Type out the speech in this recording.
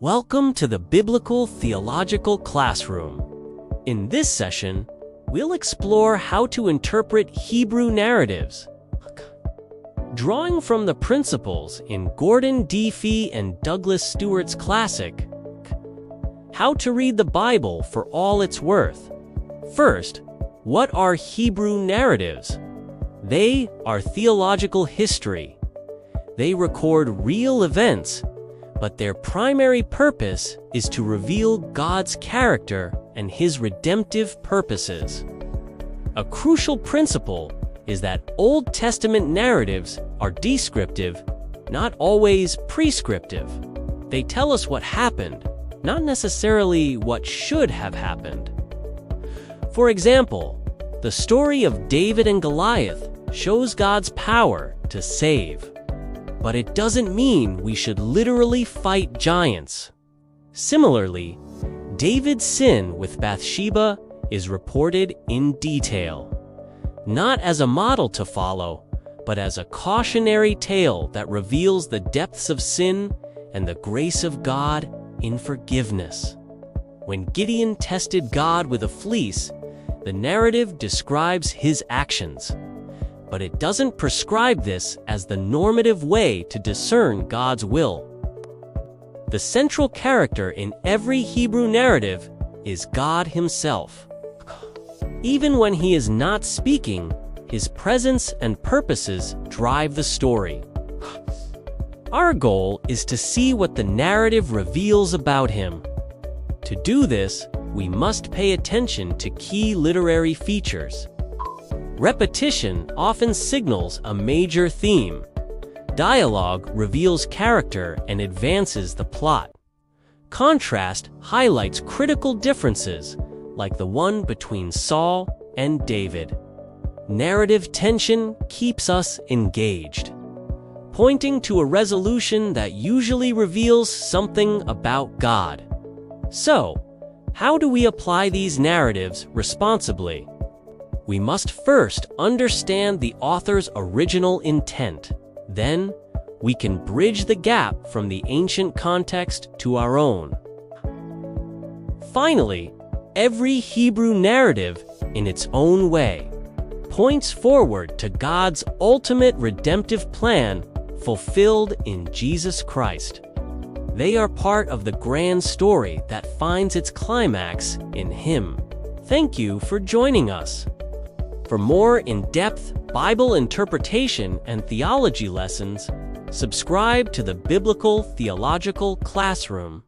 Welcome to the Biblical Theological Classroom. In this session, we'll explore how to interpret Hebrew narratives. Drawing from the principles in Gordon D. Fee and Douglas Stuart's classic, How to Read the Bible for All It's Worth. First, what are Hebrew narratives? They are theological history. They record real events, but their primary purpose is to reveal God's character and His redemptive purposes. A crucial principle is that Old Testament narratives are descriptive, not always prescriptive. They tell us what happened, not necessarily what should have happened. For example, the story of David and Goliath shows God's power to save. But it doesn't mean we should literally fight giants. Similarly, David's sin with Bathsheba is reported in detail, not as a model to follow, but as a cautionary tale that reveals the depths of sin and the grace of God in forgiveness. When Gideon tested God with a fleece, the narrative describes his actions, but it doesn't prescribe this as the normative way to discern God's will. The central character in every Hebrew narrative is God Himself. Even when He is not speaking, His presence and purposes drive the story. Our goal is to see what the narrative reveals about Him. To do this, we must pay attention to key literary features. Repetition often signals a major theme. Dialogue reveals character and advances the plot. Contrast highlights critical differences, like the one between Saul and David. Narrative tension keeps us engaged, pointing to a resolution that usually reveals something about God. So, how do we apply these narratives responsibly? We must first understand the author's original intent. Then, we can bridge the gap from the ancient context to our own. Finally, every Hebrew narrative, in its own way, points forward to God's ultimate redemptive plan fulfilled in Jesus Christ. They are part of the grand story that finds its climax in Him. Thank you for joining us. For more in-depth Bible interpretation and theology lessons, subscribe to the Biblical Theological Classroom.